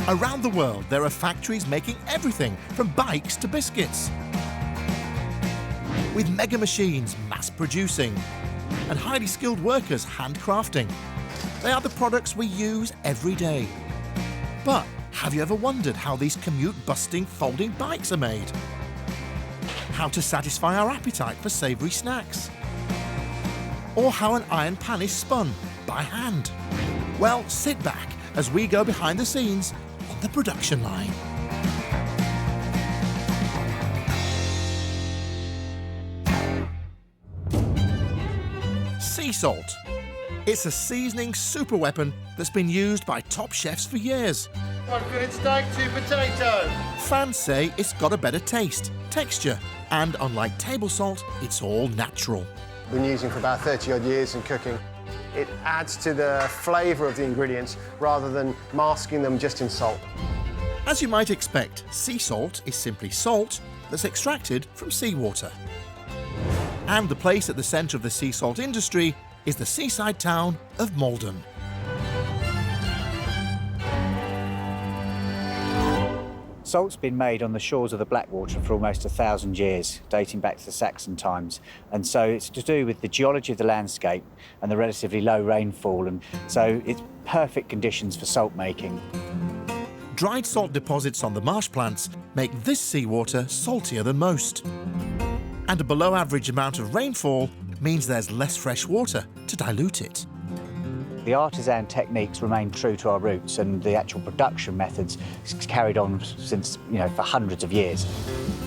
Around the world, there are factories making everything from bikes to biscuits. With mega machines mass producing and highly skilled workers handcrafting. They are the products we use every day. But have you ever wondered how these commute-busting folding bikes are made? How to satisfy our appetite for savoury snacks? Or how an iron pan is spun by hand? Well, sit back as we go behind the scenes on the production line. Sea salt. It's a seasoning super weapon that's been used by top chefs for years. 1 fillet steak, 2 potato. Fans say it's got a better taste, texture, and unlike table salt, it's all natural. Been using for about 30 odd years in cooking. It adds to the flavour of the ingredients rather than masking them just in salt. As you might expect, sea salt is simply salt that's extracted from seawater. And the place at the centre of the sea salt industry is the seaside town of Maldon. Salt's been made on the shores of the Blackwater for almost 1,000 years, dating back to the Saxon times. And so it's to do with the geology of the landscape and the relatively low rainfall, and so it's perfect conditions for salt making. Dried salt deposits on the marsh plants make this seawater saltier than most. And a below average amount of rainfall means there's less fresh water to dilute it. The artisan techniques remain true to our roots, and the actual production methods carried on since, for hundreds of years.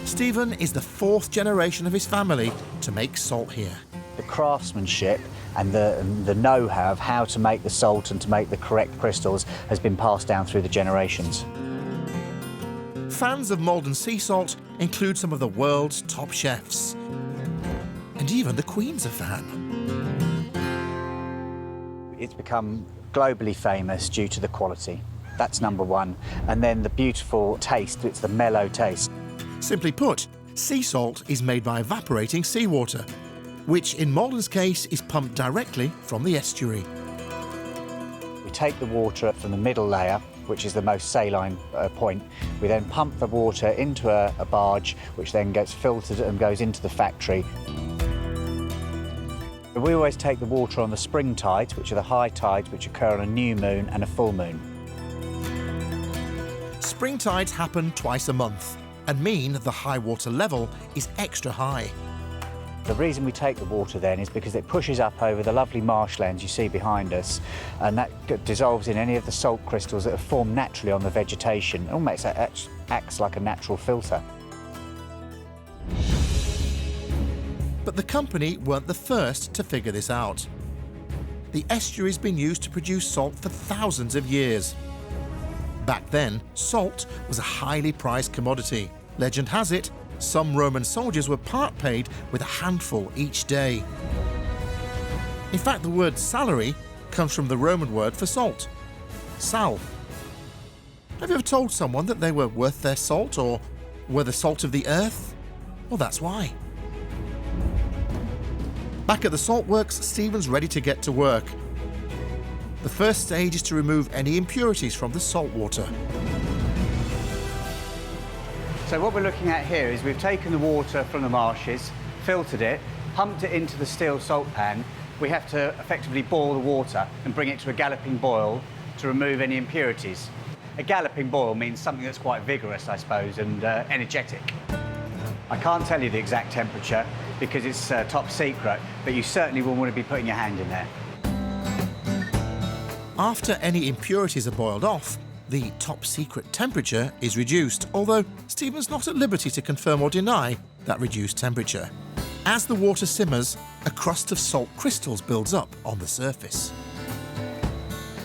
Stephen is the 4th generation of his family to make salt here. The craftsmanship and the know-how of how to make the salt and to make the correct crystals has been passed down through the generations. Fans of Maldon sea salt include some of the world's top chefs. And even the Queen's a fan. It's become globally famous due to the quality. That's number one. And then the beautiful taste, it's the mellow taste. Simply put, sea salt is made by evaporating seawater, which in Maldon's case is pumped directly from the estuary. We take the water from the middle layer, which is the most saline point. We then pump the water into a barge, which then gets filtered and goes into the factory. We always take the water on the spring tides, which are the high tides which occur on a new moon and a full moon. Spring tides happen twice a month and mean the high water level is extra high. The reason we take the water then is because it pushes up over the lovely marshlands you see behind us, and that dissolves in any of the salt crystals that have formed naturally on the vegetation. It almost acts like a natural filter. But the company weren't the first to figure this out. The estuary's been used to produce salt for thousands of years. Back then, salt was a highly prized commodity. Legend has it, some Roman soldiers were part paid with a handful each day. In fact, the word salary comes from the Roman word for salt, sal. Have you ever told someone that they were worth their salt or were the salt of the earth? Well, that's why. Back at the salt works, Stephen's ready to get to work. The first stage is to remove any impurities from the salt water. So what we're looking at here is we've taken the water from the marshes, filtered it, pumped it into the steel salt pan. We have to effectively boil the water and bring it to a galloping boil to remove any impurities. A galloping boil means something that's quite vigorous, I suppose, and energetic. I can't tell you the exact temperature because it's top secret, but you certainly will want to be putting your hand in there. After any impurities are boiled off, the top secret temperature is reduced, although Stephen's not at liberty to confirm or deny that reduced temperature. As the water simmers, a crust of salt crystals builds up on the surface.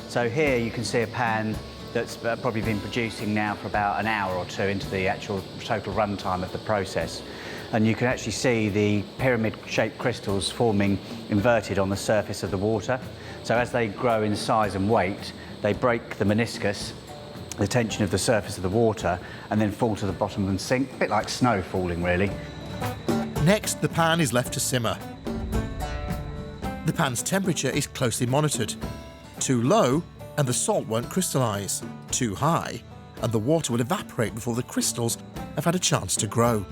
So here you can see a pan that's probably been producing now for about an hour or two into the actual total runtime of the process. And you can actually see the pyramid-shaped crystals forming inverted on the surface of the water. So as they grow in size and weight, they break the meniscus, the tension of the surface of the water, and then fall to the bottom and sink, a bit like snow falling, really. Next, the pan is left to simmer. The pan's temperature is closely monitored. Too low, and the salt won't crystallise. Too high, and the water will evaporate before the crystals have had a chance to grow.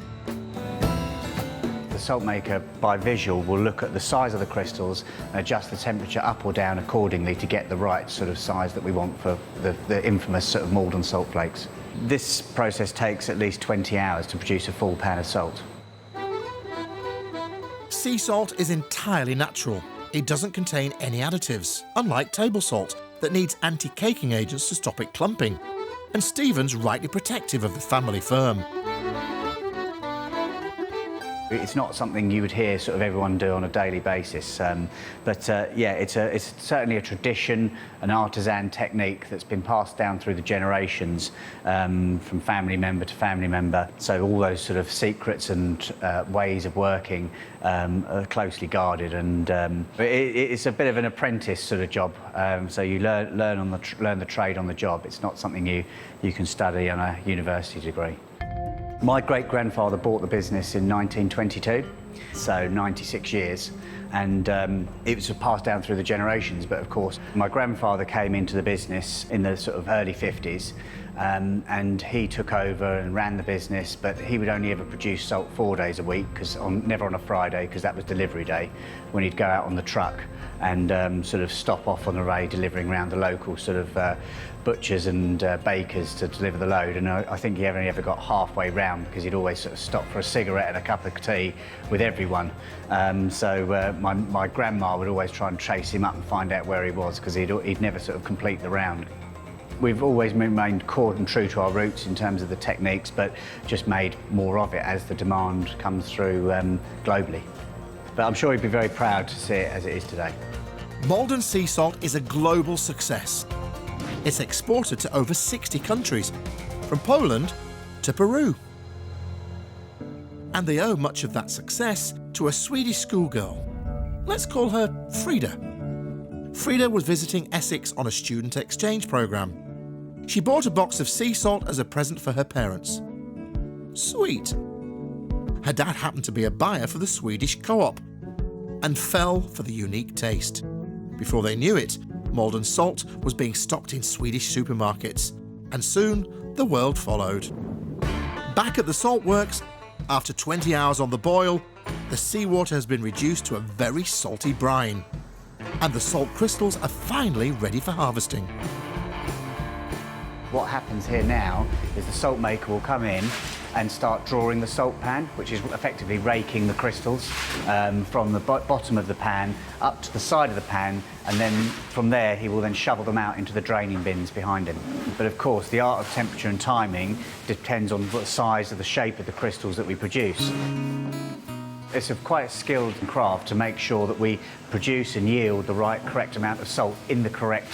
The salt maker, by visual, will look at the size of the crystals and adjust the temperature up or down accordingly to get the right sort of size that we want for the infamous sort of Maldon salt flakes. This process takes at least 20 hours to produce a full pan of salt. Sea salt is entirely natural. It doesn't contain any additives, unlike table salt that needs anti-caking agents to stop it clumping. And Stephen's rightly protective of the family firm. It's not something you would hear sort of everyone do on a daily basis, yeah, it's certainly a tradition, an artisan technique that's been passed down through the generations, from family member to family member. So all those sort of secrets and ways of working are closely guarded, and it's a bit of an apprentice sort of job. So you learn the trade on the job. It's not something you can study on a university degree. My great-grandfather bought the business in 1922, so 96 years, and it was passed down through the generations. But of course, my grandfather came into the business in the sort of early 50s, and he took over and ran the business, but he would only ever produce salt 4 days a week, never on a Friday, because that was delivery day, when he'd go out on the truck and sort of stop off on the way, delivering around the local sort of butchers and bakers to deliver the load. And I think he only ever got halfway round, because he'd always sort of stop for a cigarette and a cup of tea with everyone. So my grandma would always try and chase him up and find out where he was, because he'd never sort of complete the round. We've always remained core and true to our roots in terms of the techniques, but just made more of it as the demand comes through globally. But I'm sure he'd be very proud to see it as it is today. Maldon sea salt is a global success. It's exported to over 60 countries, from Poland to Peru. And they owe much of that success to a Swedish schoolgirl. Let's call her Frida. Frida was visiting Essex on a student exchange programme. She bought a box of sea salt as a present for her parents. Sweet. Her dad happened to be a buyer for the Swedish co-op and fell for the unique taste. Before they knew it, Maldon salt was being stocked in Swedish supermarkets, and soon the world followed. Back at the salt works, after 20 hours on the boil, the seawater has been reduced to a very salty brine, and the salt crystals are finally ready for harvesting. What happens here now is the salt maker will come in and start drawing the salt pan, which is effectively raking the crystals from the bottom of the pan up to the side of the pan, and then from there he will then shovel them out into the draining bins behind him. But of course, the art of temperature and timing depends on the size of the shape of the crystals that we produce. It's quite a skilled craft to make sure that we produce and yield the correct amount of salt in the correct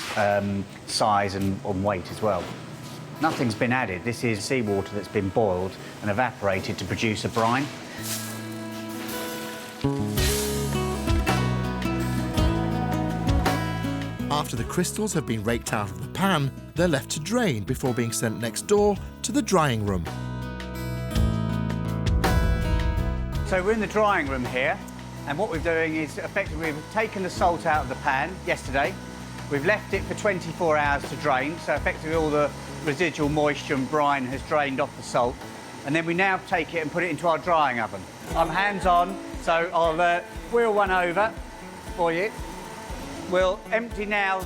size and weight as well. Nothing's been added. This is seawater that's been boiled and evaporated to produce a brine. After the crystals have been raked out of the pan, they're left to drain before being sent next door to the drying room. So we're in the drying room here, and what we're doing is effectively we've taken the salt out of the pan yesterday. We've left it for 24 hours to drain, so effectively all the residual moisture and brine has drained off the salt. And then we now take it and put it into our drying oven. I'm hands-on, so I'll wheel one over for you. We'll empty now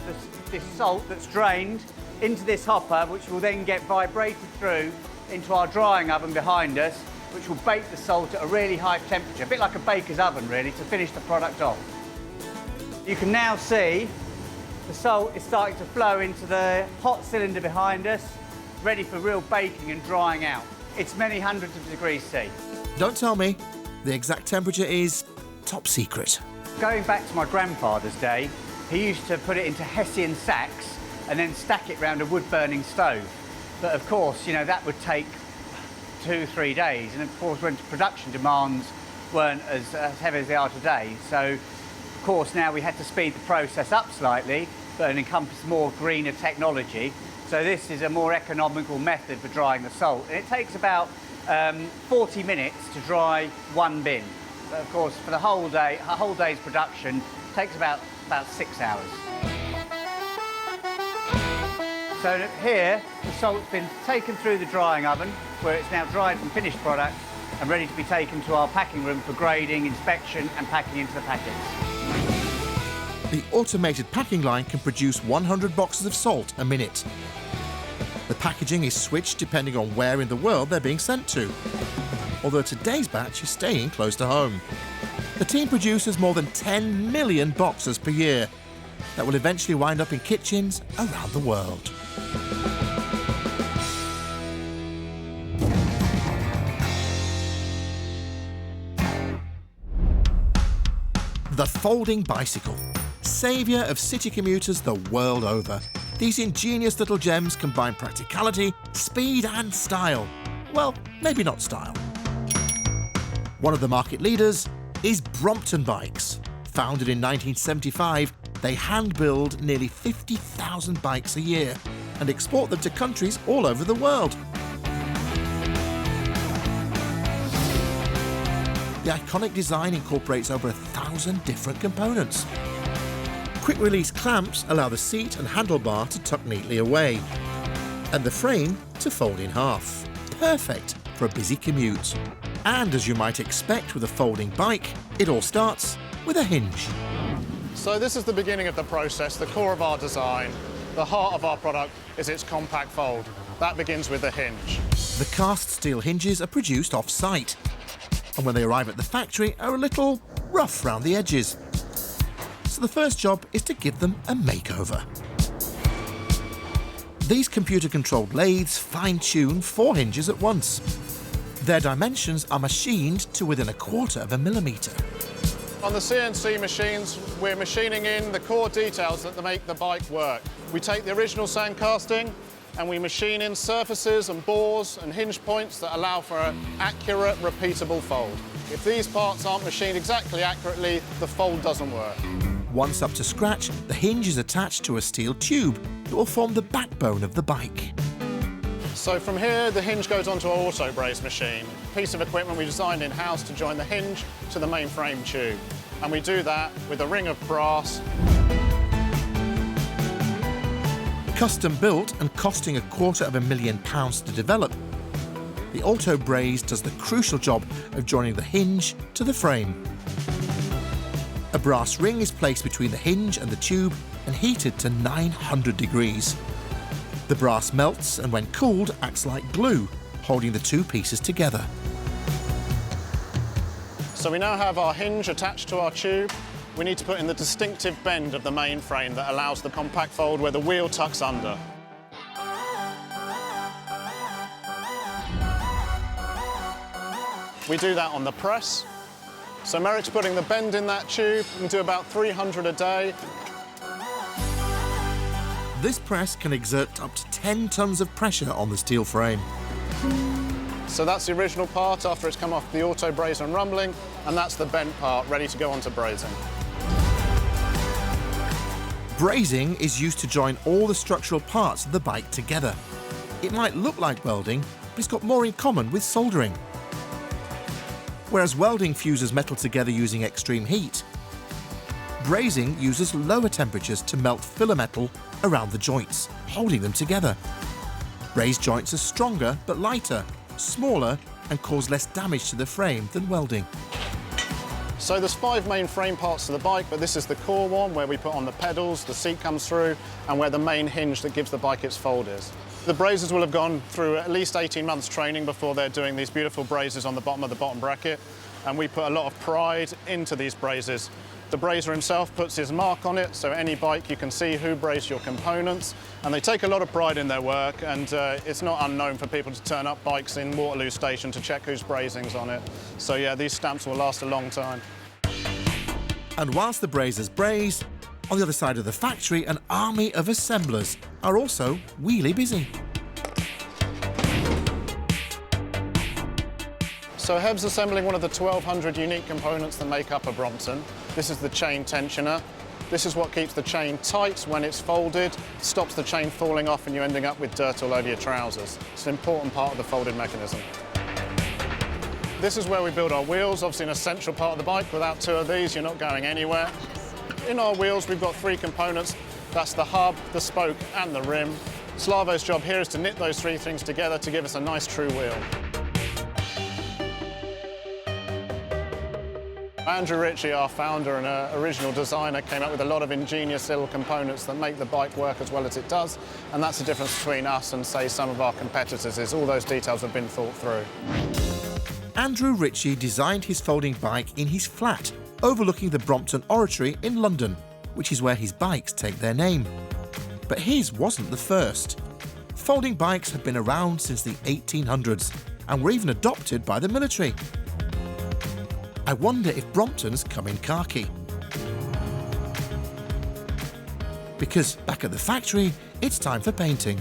this salt that's drained into this hopper, which will then get vibrated through into our drying oven behind us, which will bake the salt at a really high temperature, a bit like a baker's oven, really, to finish the product off. You can now see the salt is starting to flow into the hot cylinder behind us, ready for real baking and drying out. It's many hundreds of degrees C. Don't tell me. The exact temperature is top secret. Going back to my grandfather's day, he used to put it into Hessian sacks and then stack it round a wood-burning stove. But of course, you know, that would take 2-3 days, and of course when production demands weren't as heavy as they are today, so of course now we had to speed the process up slightly but encompass more greener technology. So this is a more economical method for drying the salt, and it takes about 40 minutes to dry one bin. But of course for the whole day, a whole day's production takes about 6 hours. So here, the salt's been taken through the drying oven, where it's now dried from finished product and ready to be taken to our packing room for grading, inspection and packing into the packets. The automated packing line can produce 100 boxes of salt a minute. The packaging is switched depending on where in the world they're being sent to, although today's batch is staying close to home. The team produces more than 10 million boxes per year that will eventually wind up in kitchens around the world. The folding bicycle, saviour of city commuters the world over. These ingenious little gems combine practicality, speed and style. Well, maybe not style. One of the market leaders is Brompton Bikes. Founded in 1975, they hand-build nearly 50,000 bikes a year and export them to countries all over the world. The iconic design incorporates over 1,000 different components. Quick-release clamps allow the seat and handlebar to tuck neatly away, and the frame to fold in half. Perfect for a busy commute. And as you might expect with a folding bike, it all starts with a hinge. So this is the beginning of the process, the core of our design. The heart of our product is its compact fold. That begins with the hinge. The cast steel hinges are produced off-site, and when they arrive at the factory are a little rough round the edges. So the first job is to give them a makeover. These computer-controlled lathes fine-tune 4 hinges at once. Their dimensions are machined to within 1/4 millimetre. On the CNC machines, we're machining in the core details that make the bike work. We take the original sand casting and we machine in surfaces and bores and hinge points that allow for an accurate, repeatable fold. If these parts aren't machined exactly accurately, the fold doesn't work. Once up to scratch, the hinge is attached to a steel tube that will form the backbone of the bike. So from here, the hinge goes onto our auto braze machine, a piece of equipment we designed in-house to join the hinge to the main frame tube. And we do that with a ring of brass. Custom built and costing £250,000 to develop, the auto braze does the crucial job of joining the hinge to the frame. A brass ring is placed between the hinge and the tube and heated to 900 degrees. The brass melts and when cooled acts like glue, holding the two pieces together. So we now have our hinge attached to our tube. We need to put in the distinctive bend of the main frame that allows the compact fold where the wheel tucks under. We do that on the press. So Merrick's putting the bend in that tube. We can do about 300 a day. This press can exert up to 10 tons of pressure on the steel frame. So that's the original part after it's come off the auto braze and rumbling, and that's the bent part ready to go onto brazing. Brazing is used to join all the structural parts of the bike together. It might look like welding, but it's got more in common with soldering. Whereas welding fuses metal together using extreme heat, brazing uses lower temperatures to melt filler metal around the joints, holding them together. Brazed joints are stronger but lighter, smaller and cause less damage to the frame than welding. So there's 5 main frame parts to the bike, but this is the core one where we put on the pedals, the seat comes through, and where the main hinge that gives the bike its fold is. The brazers will have gone through at least 18 months training before they're doing these beautiful brazers on the bottom of the bottom bracket, and we put a lot of pride into these brazers. The brazer himself puts his mark on it, so any bike you can see who brazed your components, and they take a lot of pride in their work, and it's not unknown for people to turn up bikes in Waterloo Station to check whose brazing's on it. So yeah, these stamps will last a long time. And whilst the brazers braze, on the other side of the factory, an army of assemblers are also wheelie busy. So Heb's assembling one of the 1,200 unique components that make up a Brompton. This is the chain tensioner. This is what keeps the chain tight when it's folded, stops the chain falling off and you ending up with dirt all over your trousers. It's an important part of the folded mechanism. This is where we build our wheels, obviously an essential part of the bike. Without 2 of these, you're not going anywhere. In our wheels, we've got 3 components. That's the hub, the spoke, and the rim. Slavo's job here is to knit those three things together to give us a nice true wheel. Andrew Ritchie, our founder and original designer, came up with a lot of ingenious little components that make the bike work as well as it does, and that's the difference between us and, say, some of our competitors, is all those details have been thought through. Andrew Ritchie designed his folding bike in his flat, overlooking the Brompton Oratory in London, which is where his bikes take their name. But his wasn't the first. Folding bikes had been around since the 1800s and were even adopted by the military. I wonder if Brompton's come in khaki. Because back at the factory, it's time for painting.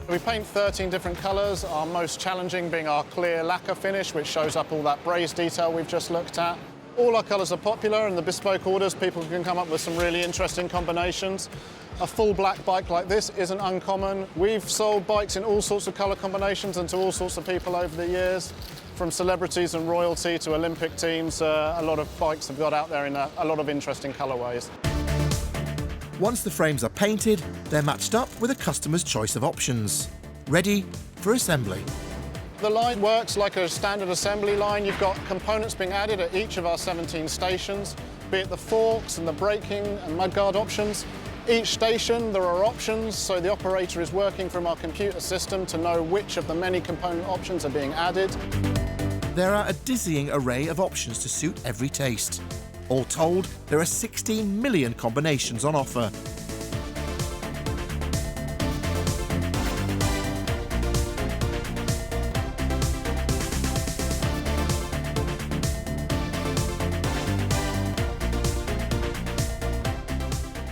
We paint 13 different colours, our most challenging being our clear lacquer finish, which shows up all that braze detail we've just looked at. All our colours are popular, and the bespoke orders, people can come up with some really interesting combinations. A full black bike like this isn't uncommon. We've sold bikes in all sorts of colour combinations and to all sorts of people over the years, from celebrities and royalty to Olympic teams. A lot of bikes have got out there in a lot of interesting colourways. Once the frames are painted, they're matched up with a customer's choice of options, ready for assembly. The line works like a standard assembly line. You've got components being added at each of our 17 stations, be it the forks and the braking and mudguard options. Each station there are options, so the operator is working from our computer system to know which of the many component options are being added. There are a dizzying array of options to suit every taste. All told, there are 16 million combinations on offer.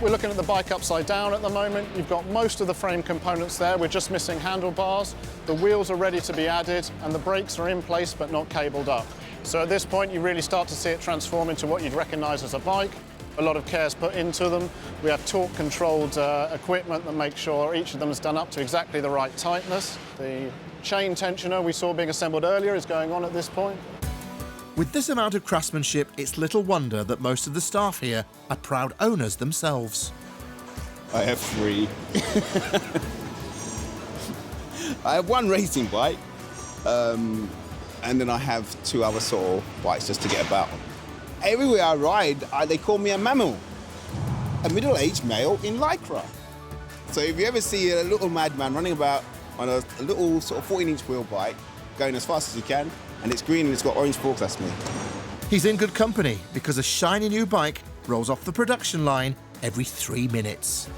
We're looking at the bike upside down at the moment. You've got most of the frame components there. We're just missing handlebars. The wheels are ready to be added and the brakes are in place but not cabled up. So at this point you really start to see it transform into what you'd recognise as a bike. A lot of care is put into them. We have torque-controlled equipment that makes sure each of them is done up to exactly the right tightness. The chain tensioner we saw being assembled earlier is going on at this point. With this amount of craftsmanship, it's little wonder that most of the staff here are proud owners themselves. I have 3. I have 1 racing bike, and then I have 2 other sort of bikes just to get about. Everywhere I ride, they call me a mammal, a middle-aged male in Lycra. So if you ever see a little madman running about on a little sort of 14-inch wheel bike, going as fast as you can, and it's green and it's got orange forks, that's me. He's in good company because a shiny new bike rolls off the production line every 3 minutes.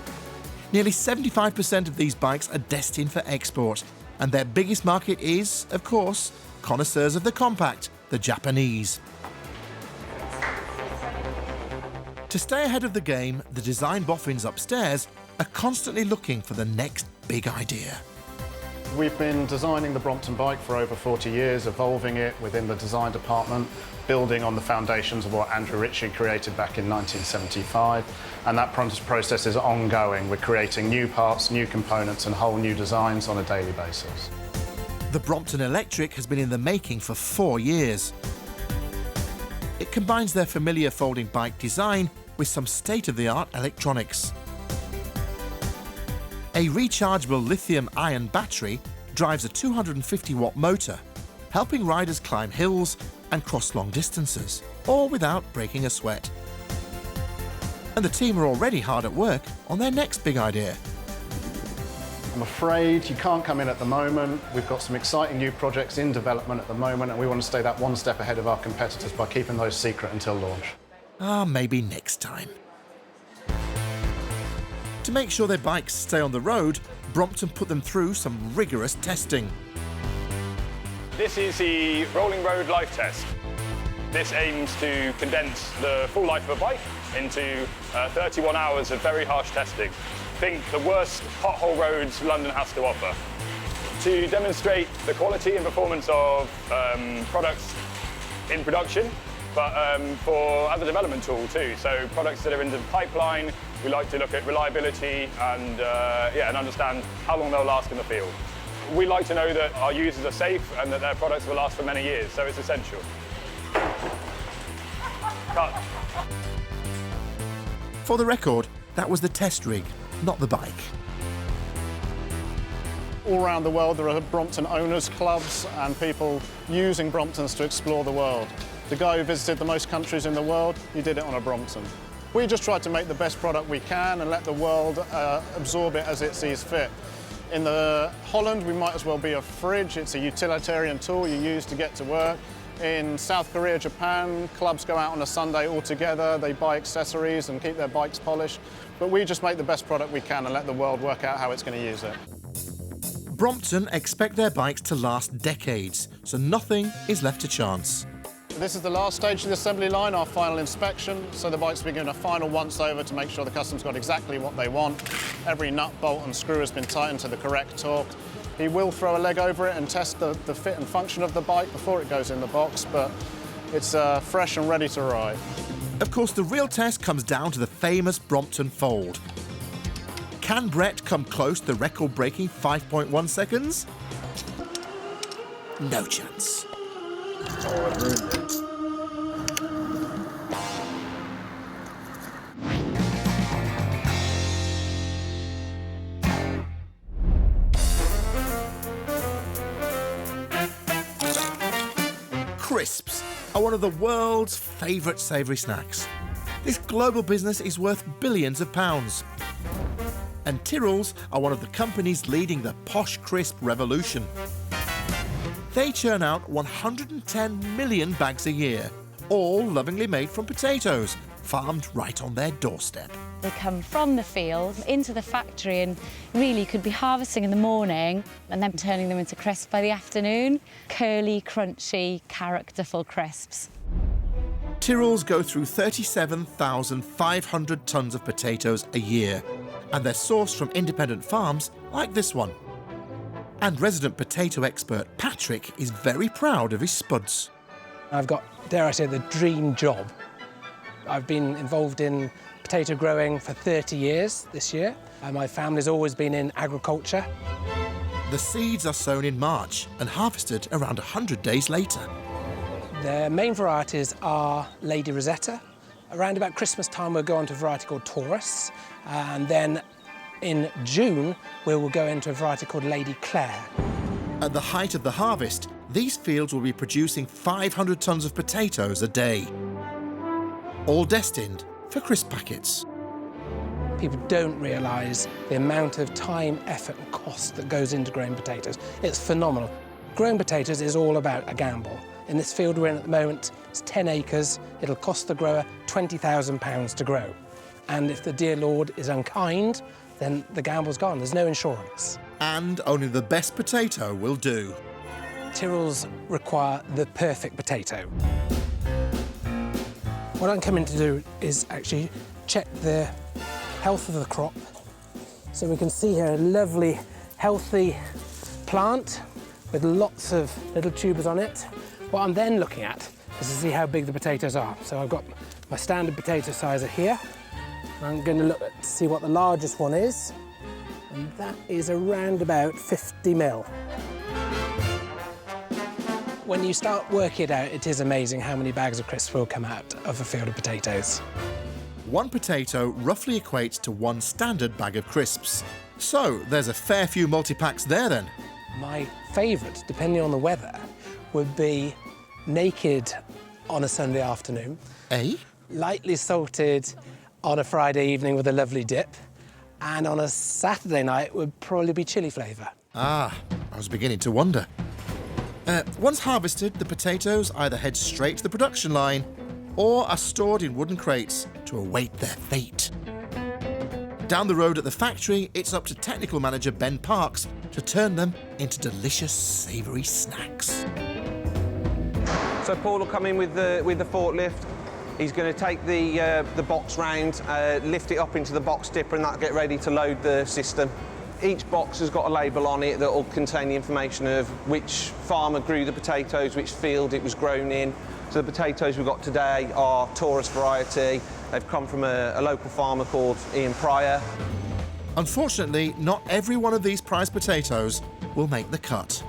Nearly 75% of these bikes are destined for export, and their biggest market is, of course, connoisseurs of the compact, the Japanese. To stay ahead of the game, the design boffins upstairs are constantly looking for the next big idea. We've been designing the Brompton bike for over 40 years, evolving it within the design department, building on the foundations of what Andrew Ritchie created back in 1975. And that process is ongoing. We're creating new parts, new components and whole new designs on a daily basis. The Brompton Electric has been in the making for 4 years. It combines their familiar folding bike design with some state-of-the-art electronics. A rechargeable lithium-ion battery drives a 250-watt motor, helping riders climb hills and cross long distances, all without breaking a sweat. And the team are already hard at work on their next big idea. I'm afraid you can't come in at the moment. We've got some exciting new projects in development at the moment, and we want to stay that one step ahead of our competitors by keeping those secret until launch. Maybe next time. To make sure their bikes stay on the road, Brompton put them through some rigorous testing. This is the Rolling Road Life Test. This aims to condense the full life of a bike into 31 hours of very harsh testing. Think the worst pothole roads London has to offer. To demonstrate the quality and performance of products in production, but for as a development tool too. So products that are in the pipeline, we like to look at reliability and and understand how long they'll last in the field. We like to know that our users are safe and that their products will last for many years, so it's essential. Cut. For the record, that was the test rig, not the bike. All around the world there are Brompton owners clubs and people using Bromptons to explore the world. The guy who visited the most countries in the world, he did it on a Brompton. We just tried to make the best product we can and let the world absorb it as it sees fit. In Holland, we might as well be a fridge. It's a utilitarian tool you use to get to work. In South Korea, Japan, clubs go out on a Sunday all together. They buy accessories and keep their bikes polished. But we just make the best product we can and let the world work out how it's going to use it. Brompton expect their bikes to last decades, so nothing is left to chance. This is the last stage of the assembly line, our final inspection. So the bike's been given a final once-over to make sure the customer's got exactly what they want. Every nut, bolt and screw has been tightened to the correct torque. He will throw a leg over it and test the fit and function of the bike before it goes in the box, but it's fresh and ready to ride. Of course, the real test comes down to the famous Brompton fold. Can Brett come close to the record-breaking 5.1 seconds? No chance. Oh, I ruined it. Crisps are one of the world's favourite savoury snacks. This global business is worth billions of pounds. And Tyrrell's are one of the companies leading the posh crisp revolution. They churn out 110 million bags a year, all lovingly made from potatoes, farmed right on their doorstep. They come from the field into the factory and really could be harvesting in the morning and then turning them into crisps by the afternoon. Curly, crunchy, characterful crisps. Tyrrell's go through 37,500 tonnes of potatoes a year, and they're sourced from independent farms like this one. And resident potato expert Patrick is very proud of his spuds. I've got, dare I say, the dream job. I've been involved in potato growing for 30 years this year, and my family's always been in agriculture. The seeds are sown in March and harvested around 100 days later. The main varieties are Lady Rosetta. Around about Christmas time, we'll go on to a variety called Taurus, and then in June, we will go into a variety called Lady Clare. At the height of the harvest, these fields will be producing 500 tonnes of potatoes a day, all destined for crisp packets. People don't realise the amount of time, effort and cost that goes into growing potatoes. It's phenomenal. Growing potatoes is all about a gamble. In this field we're in at the moment, it's 10 acres. It'll cost the grower £20,000 to grow. And if the dear Lord is unkind, then the gamble's gone. There's no insurance. And only the best potato will do. Tyrrells require the perfect potato. What I'm coming to do is actually check the health of the crop. So we can see here a lovely, healthy plant with lots of little tubers on it. What I'm then looking at is to see how big the potatoes are. So I've got my standard potato sizer here. I'm going to look to see what the largest one is, and that is around about 50 mil. When you start working it out, it is amazing how many bags of crisps will come out of a field of potatoes. One potato roughly equates to one standard bag of crisps. So there's a fair few multi-packs there then. My favourite, depending on the weather, would be naked on a Sunday afternoon. Eh? Lightly salted on a Friday evening with a lovely dip, and on a Saturday night would probably be chilli flavour. Ah, I was beginning to wonder. Once harvested, the potatoes either head straight to the production line or are stored in wooden crates to await their fate. Down the road at the factory, it's up to technical manager Ben Parks to turn them into delicious, savoury snacks. So Paul will come in with the forklift. He's going to take the box round, lift it up into the box dipper, and that'll get ready to load the system. Each box has got a label on it that will contain the information of which farmer grew the potatoes, which field it was grown in. So the potatoes we've got today are Taurus variety. They've come from a local farmer called Ian Pryor. Unfortunately, not every one of these prize potatoes will make the cut.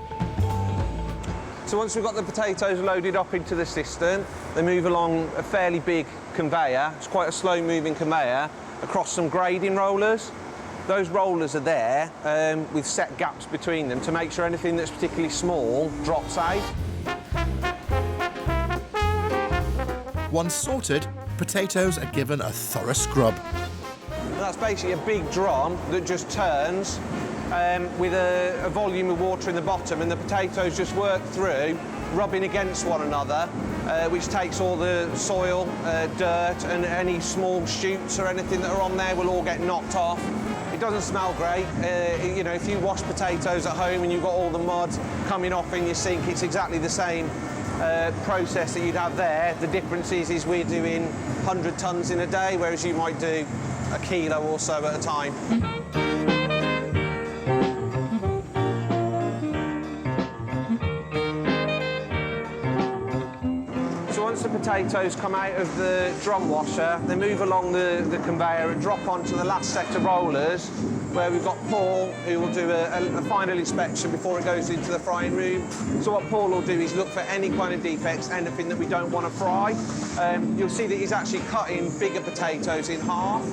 So once we've got the potatoes loaded up into the cistern, they move along a fairly big conveyor. It's quite a slow-moving conveyor, across some grading rollers. Those rollers are there with set gaps between them to make sure anything that's particularly small drops out. Once sorted, potatoes are given a thorough scrub. And that's basically a big drum that just turns with a volume of water in the bottom, and the potatoes just work through, rubbing against one another, which takes all the soil, dirt, and any small shoots or anything that are on there will all get knocked off. It doesn't smell great. You know, if you wash potatoes at home and you've got all the mud coming off in your sink, it's exactly the same process that you'd have there. The difference is we're doing 100 tonnes in a day, whereas you might do a kilo or so at a time. So once the potatoes come out of the drum washer, they move along the conveyor and drop onto the last set of rollers, where we've got Paul, who will do a final inspection before it goes into the frying room. So what Paul will do is look for any kind of defects, anything that we don't want to fry. You'll see that he's actually cutting bigger potatoes in half.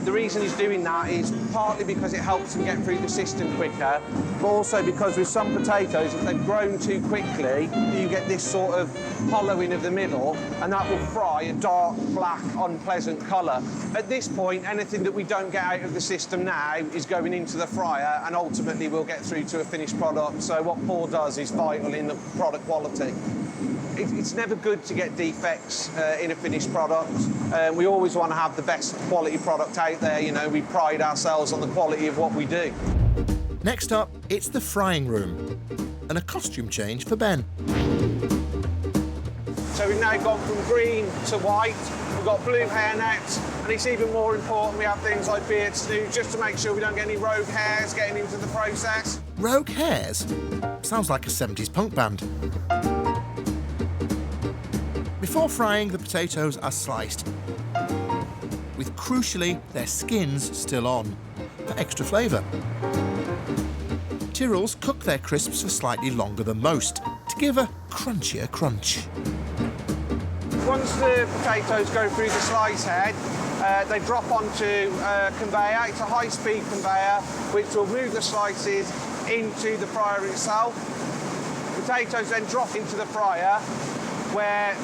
The reason he's doing that is partly because it helps him get through the system quicker, but also because with some potatoes, if they've grown too quickly, you get this sort of hollowing of the middle, and that will fry a dark, black, unpleasant colour. At this point, anything that we don't get out of the system now is going into the fryer, and ultimately we'll get through to a finished product. So what Paul does is vital in the product quality. It's never good to get defects in a finished product. We always want to have the best quality product out there. You know, we pride ourselves on the quality of what we do. Next up, it's the frying room, and a costume change for Ben. So we've now gone from green to white. We've got blue hairnets, and it's even more important we have things like beard snooze, just to make sure we don't get any rogue hairs getting into the process. Rogue hairs? Sounds like a 70s punk band. Before frying, the potatoes are sliced, with crucially their skins still on, for extra flavour. Tyrrells cook their crisps for slightly longer than most, to give a crunchier crunch. Once the potatoes go through the slice head, they drop onto a conveyor. It's a high-speed conveyor which will move the slices into the fryer itself. Potatoes then drop into the fryer, where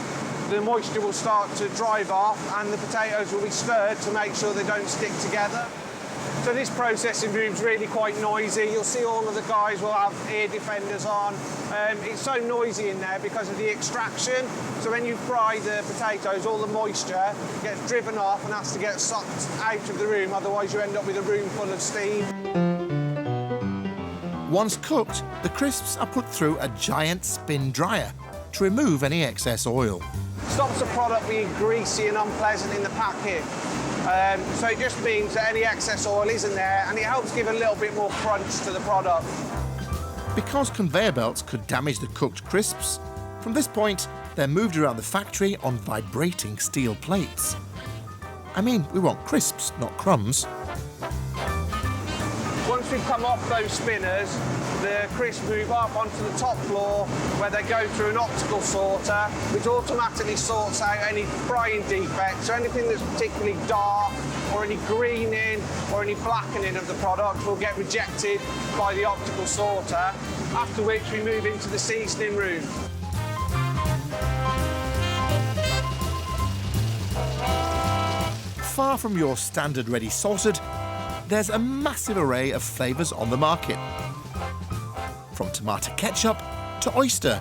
the moisture will start to drive off, and the potatoes will be stirred to make sure they don't stick together. So this processing room's really quite noisy. You'll see all of the guys will have ear defenders on. It's so noisy in there because of the extraction. So when you fry the potatoes, all the moisture gets driven off and has to get sucked out of the room, otherwise you end up with a room full of steam. Once cooked, the crisps are put through a giant spin dryer to remove any excess oil. Stops the product being greasy and unpleasant in the packing. So it just means that any excess oil isn't there, and it helps give a little bit more crunch to the product. Because conveyor belts could damage the cooked crisps, from this point, they're moved around the factory on vibrating steel plates. I mean, we want crisps, not crumbs. Once we've come off those spinners, the crisps move up onto the top floor, where they go through an optical sorter, which automatically sorts out any frying defects, so anything that's particularly dark, or any greening, or any blackening of the product will get rejected by the optical sorter, after which we move into the seasoning room. Far from your standard ready salted, there's a massive array of flavours on the market. From tomato ketchup to oyster.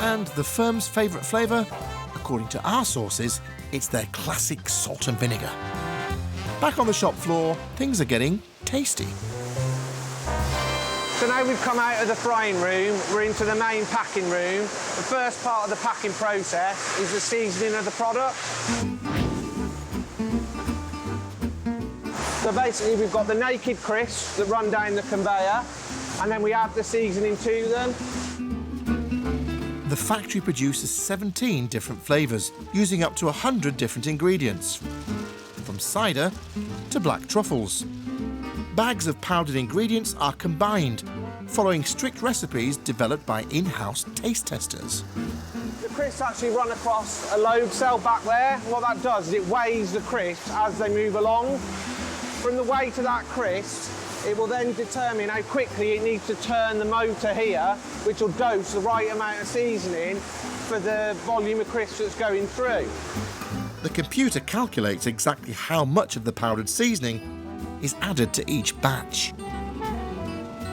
And the firm's favourite flavour, according to our sources, it's their classic salt and vinegar. Back on the shop floor, things are getting tasty. So now we've come out of the frying room, we're into the main packing room. The first part of the packing process is the seasoning of the product. So basically we've got the naked crisps that run down the conveyor, and then we add the seasoning to them. The factory produces 17 different flavours, using up to 100 different ingredients, from cider to black truffles. Bags of powdered ingredients are combined, following strict recipes developed by in-house taste testers. crisps actually run across a load cell back there. What that does is it weighs the crisps as they move along. From the weight of that crisp, it will then determine how quickly it needs to turn the motor here, which will dose the right amount of seasoning for the volume of crisps that's going through. The computer calculates exactly how much of the powdered seasoning is added to each batch.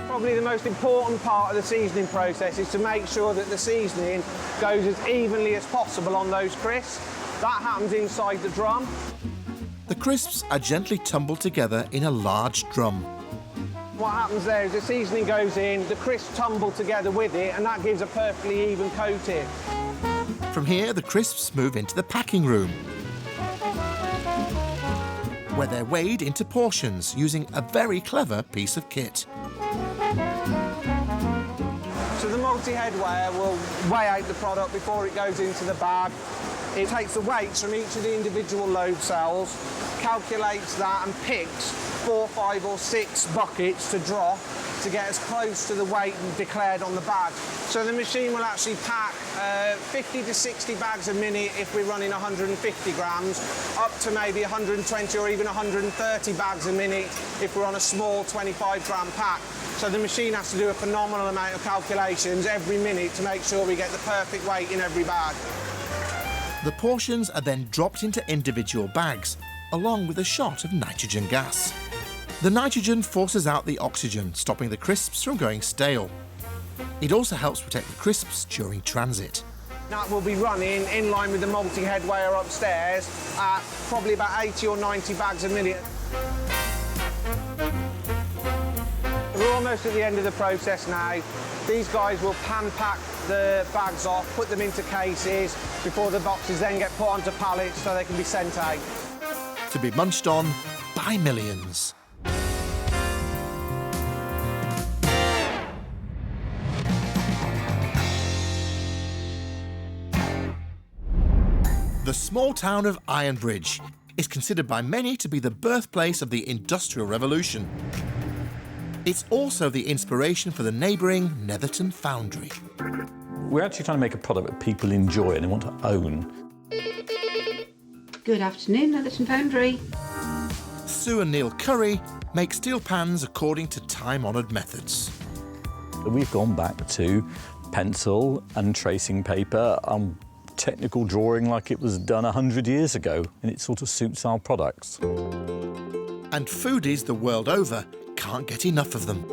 Probably the most important part of the seasoning process is to make sure that the seasoning goes as evenly as possible on those crisps. That happens inside the drum. The crisps are gently tumbled together in a large drum. What happens there is the seasoning goes in, the crisps tumble together with it, and that gives a perfectly even coating. From here, the crisps move into the packing room, where they're weighed into portions using a very clever piece of kit. So the multi-head weigher will weigh out the product before it goes into the bag. It takes the weights from each of the individual load cells, calculates that and picks 4, 5 or 6 buckets to drop to get as close to the weight declared on the bag. So the machine will actually pack 50 to 60 bags a minute if we're running 150 grams, up to maybe 120 or even 130 bags a minute if we're on a small 25 gram pack. So the machine has to do a phenomenal amount of calculations every minute to make sure we get the perfect weight in every bag. The portions are then dropped into individual bags, along with a shot of nitrogen gas. The nitrogen forces out the oxygen, stopping the crisps from going stale. It also helps protect the crisps during transit. That will be running in line with the multi-head weigher upstairs at probably about 80 or 90 bags a minute. We're almost at the end of the process now. These guys will pan-pack the bags off, put them into cases before the boxes then get put onto pallets so they can be sent out. To be munched on by millions. The small town of Ironbridge is considered by many to be the birthplace of the Industrial Revolution. It's also the inspiration for the neighbouring Netherton Foundry. We're actually trying to make a product that people enjoy and they want to own. Good afternoon, Netherton Foundry. Sue and Neil Curry make steel pans according to time-honoured methods. We've gone back to pencil and tracing paper and technical drawing like it was done 100 years ago, and it sort of suits our products. And foodies the world over can't get enough of them.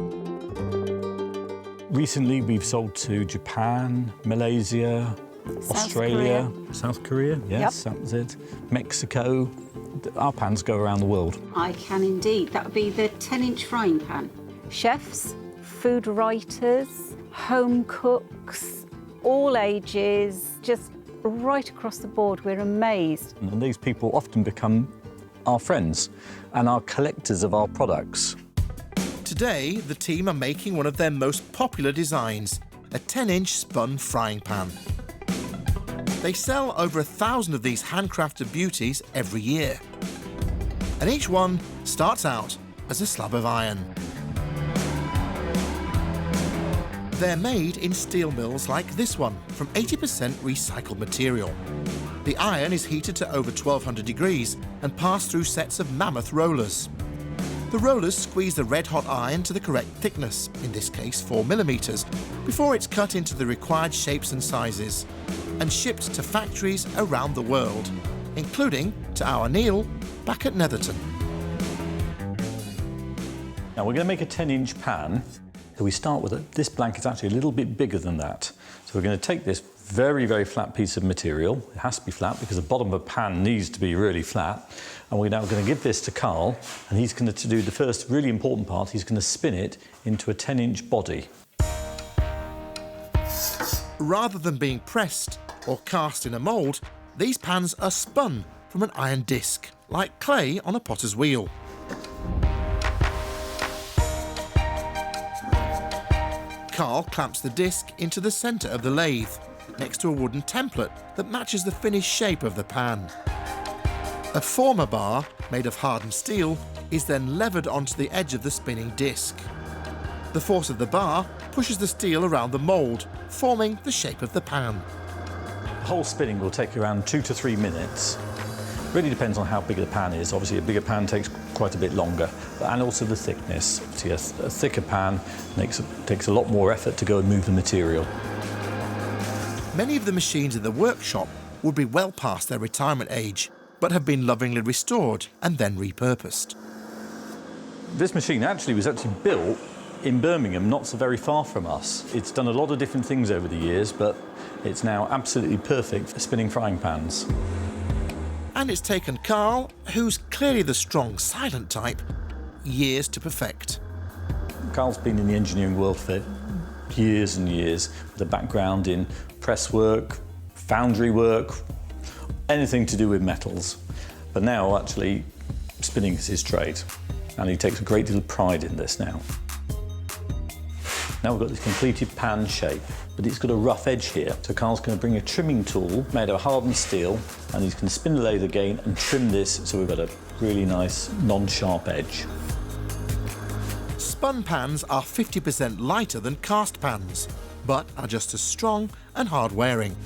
Recently, we've sold to Japan, Malaysia, Australia, South Korea, yes, that was it, Mexico. Our pans go around the world. I can indeed. That would be the 10-inch frying pan. Chefs, food writers, home cooks, all ages, just right across the board. We're amazed. And these people often become our friends and our collectors of our products. Today, the team are making one of their most popular designs, a 10-inch spun frying pan. They sell over 1,000 of these handcrafted beauties every year. And each one starts out as a slab of iron. They're made in steel mills like this one, from 80% recycled material. The iron is heated to over 1200 degrees and passed through sets of mammoth rollers. The rollers squeeze the red-hot iron to the correct thickness, in this case 4mm, before it's cut into the required shapes and sizes and shipped to factories around the world, including to our Neil back at Netherton. Now we're going to make a 10-inch pan. So we start with it. This blank is actually a little bit bigger than that. So we're going to take this very, very flat piece of material. It has to be flat because the bottom of a pan needs to be really flat. And we're now going to give this to Carl, and he's going to do the first really important part. He's going to spin it into a 10-inch body. Rather than being pressed or cast in a mould, these pans are spun from an iron disc, like clay on a potter's wheel. Carl clamps the disc into the centre of the lathe, next to a wooden template that matches the finished shape of the pan. A former bar, made of hardened steel, is then levered onto the edge of the spinning disc. The force of the bar pushes the steel around the mould, forming the shape of the pan. whole spinning will take around 2 to 3 minutes. Really depends on how big the pan is. Obviously, a bigger pan takes quite a bit longer, and also the thickness. See, a thicker pan takes a lot more effort to go and move the material. Many of the machines in the workshop would be well past their retirement age, but have been lovingly restored and then repurposed. This machine was actually built in Birmingham, not so very far from us. It's done a lot of different things over the years, but it's now absolutely perfect for spinning frying pans. And it's taken Carl, who's clearly the strong, silent type, years to perfect. Carl's been in the engineering world for years and years, with a background in press work, foundry work, anything to do with metals. But now, actually, spinning is his trade, and he takes a great deal of pride in this now. Now we've got this completed pan shape, but it's got a rough edge here. So Carl's going to bring a trimming tool made of hardened steel, and he's going to spin the lathe again and trim this so we've got a really nice non-sharp edge. Spun pans are 50% lighter than cast pans, but are just as strong and hard-wearing.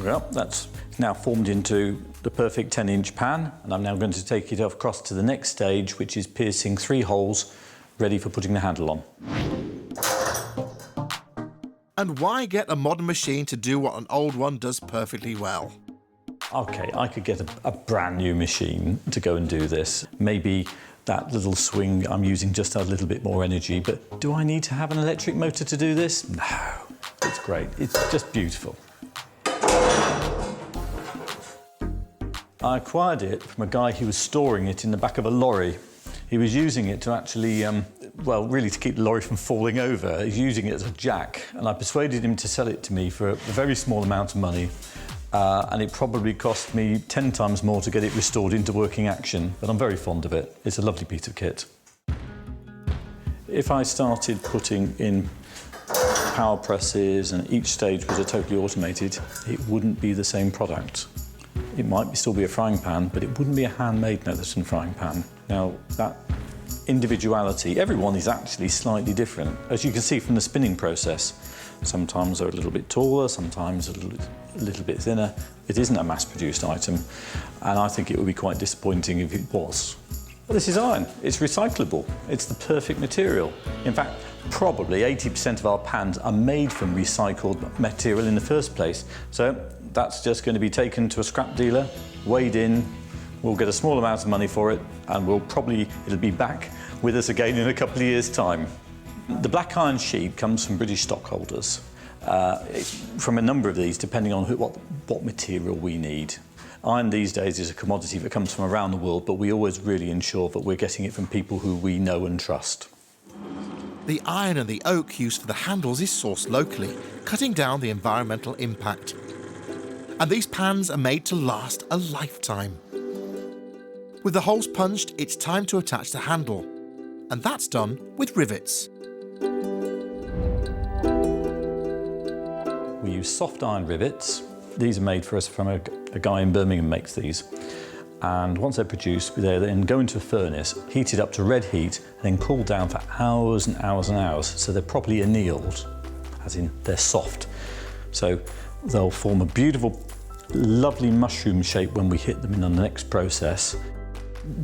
Well, that's now formed into the perfect 10-inch pan, and I'm now going to take it across to the next stage, which is piercing 3 holes, ready for putting the handle on. And why get a modern machine to do what an old one does perfectly well? OK, I could get a brand new machine to go and do this. Maybe that little swing I'm using just has a little bit more energy, but do I need to have an electric motor to do this? No, it's great. It's just beautiful. I acquired it from a guy who was storing it in the back of a lorry. He was using it to actually, well, really to keep the lorry from falling over. He's using it as a jack, and I persuaded him to sell it to me for a very small amount of money, and it probably cost me 10 times more to get it restored into working action, but I'm very fond of it. It's a lovely piece of kit. If I started putting in power presses and each stage was totally automated, it wouldn't be the same product. It might still be a frying pan, but it wouldn't be a handmade Netherton frying pan. Now, that individuality, everyone is actually slightly different. As you can see from the spinning process, sometimes they're a little bit taller, sometimes a little bit thinner. It isn't a mass-produced item, and I think it would be quite disappointing if it was. Well, this is iron. It's recyclable. It's the perfect material. In fact, probably 80% of our pans are made from recycled material in the first place. So that's just going to be taken to a scrap dealer, weighed in, we'll get a small amount of money for it, and it'll be back with us again in a couple of years' time. The black iron sheet comes from British stockholders, from a number of these, depending on what material we need. Iron these days is a commodity that comes from around the world, but we always really ensure that we're getting it from people who we know and trust. The iron and the oak used for the handles is sourced locally, cutting down the environmental impact. And these pans are made to last a lifetime. With the holes punched, it's time to attach the handle, and that's done with rivets. We use soft iron rivets. These are made for us from a guy in Birmingham makes these. And once they're produced, they then go into a furnace, heated up to red heat, and then cooled down for hours and hours and hours, so they're properly annealed, as in they're soft. So they'll form a beautiful, lovely mushroom shape when we hit them in the next process.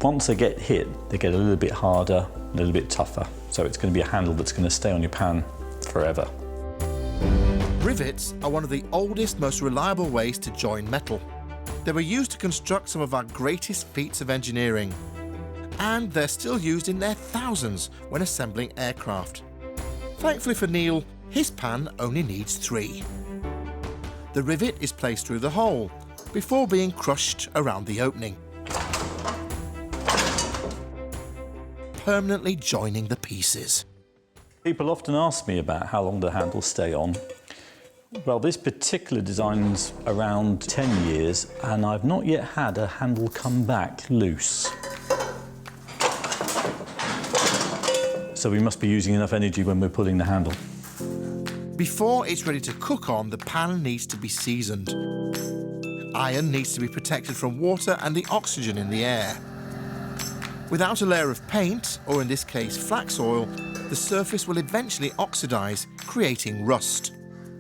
Once they get hit, they get a little bit harder, a little bit tougher. So it's going to be a handle that's going to stay on your pan forever. Rivets are one of the oldest, most reliable ways to join metal. They were used to construct some of our greatest feats of engineering. And they're still used in their thousands when assembling aircraft. Thankfully for Neil, his pan only needs 3. The rivet is placed through the hole before being crushed around the opening, permanently joining the pieces. People often ask me about how long the handles stay on. Well, this particular design's around 10 years, and I've not yet had a handle come back loose. So we must be using enough energy when we're pulling the handle. Before it's ready to cook on, the pan needs to be seasoned. Iron needs to be protected from water and the oxygen in the air. Without a layer of paint, or in this case flax oil, the surface will eventually oxidise, creating rust.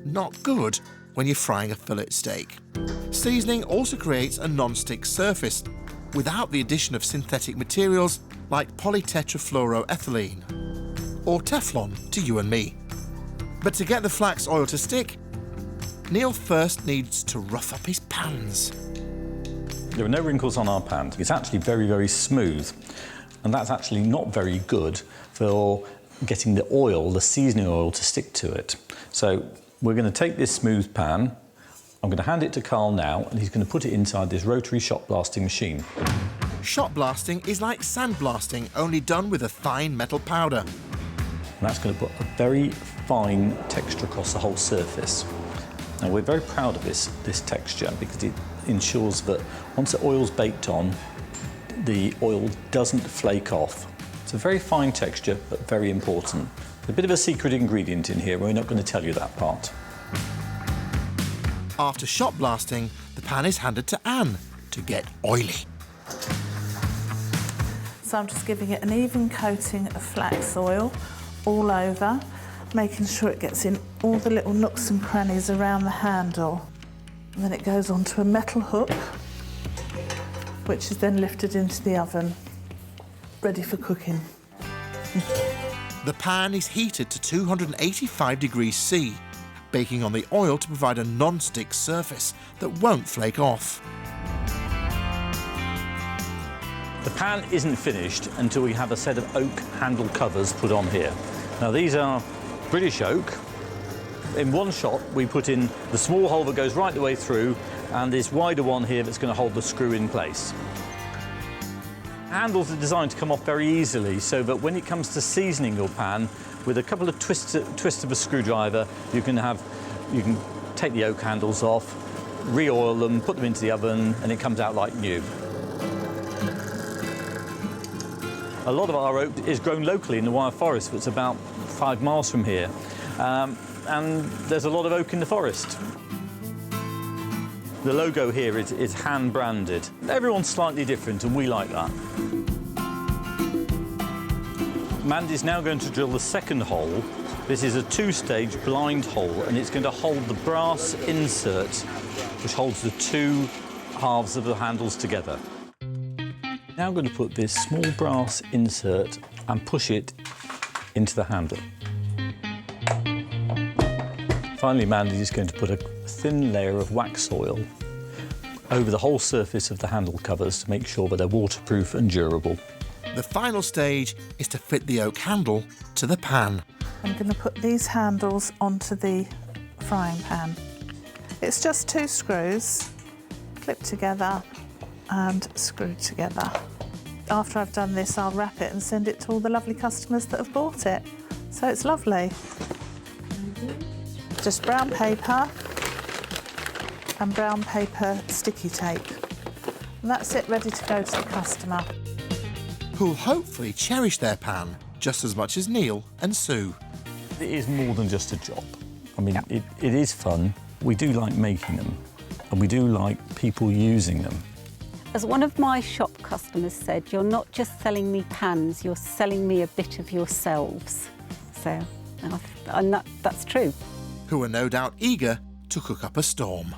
Not good when you're frying a fillet steak. Seasoning also creates a non-stick surface without the addition of synthetic materials like polytetrafluoroethylene, or Teflon to you and me. But to get the flax oil to stick, Neil first needs to rough up his pans. There are no wrinkles on our pan. It's actually very, very smooth. And that's actually not very good for getting the oil, the seasoning oil, to stick to it. So we're going to take this smooth pan, I'm going to hand it to Carl now, and he's going to put it inside this rotary shot blasting machine. Shot blasting is like sandblasting, only done with a fine metal powder. And that's going to put a very fine texture across the whole surface. Now, we're very proud of this texture because it ensures that once the oil's baked on, the oil doesn't flake off. It's a very fine texture, but very important. A bit of a secret ingredient in here, we're not going to tell you that part. After shot blasting, the pan is handed to Anne to get oily. So I'm just giving it an even coating of flax oil all over, making sure it gets in all the little nooks and crannies around the handle. And then it goes onto a metal hook, which is then lifted into the oven, ready for cooking. The pan is heated to 285 degrees C, baking on the oil to provide a non-stick surface that won't flake off. The pan isn't finished until we have a set of oak handle covers put on here. Now, these are British oak. In one shot, we put in the small hole that goes right the way through and this wider one here that's going to hold the screw in place. Handles are designed to come off very easily so that when it comes to seasoning your pan, with a couple of twists of a screwdriver, you can take the oak handles off, re-oil them, put them into the oven, and it comes out like new. A lot of our oak is grown locally in the Wyre Forest, that's about 5 miles from here. And there's a lot of oak in the forest. The logo here is hand-branded. Everyone's slightly different, and we like that. Mandy's now going to drill the second hole. This is a 2-stage blind hole, and it's going to hold the brass insert, which holds the 2 halves of the handles together. Now I'm going to put this small brass insert and push it into the handle. Finally, Mandy is going to put a thin layer of wax oil over the whole surface of the handle covers to make sure that they're waterproof and durable. The final stage is to fit the oak handle to the pan. I'm going to put these handles onto the frying pan. It's just 2 screws, clipped together and screwed together. After I've done this, I'll wrap it and send it to all the lovely customers that have bought it. So it's lovely. Just brown paper and brown paper sticky tape. And that's it, ready to go to the customer. Who'll hopefully cherish their pan just as much as Neil and Sue. It is more than just a job. I mean, it is fun. We do like making them, and we do like people using them. As one of my shop customers said, you're not just selling me pans, you're selling me a bit of yourselves. So, and that's true. Who are no doubt eager to cook up a storm.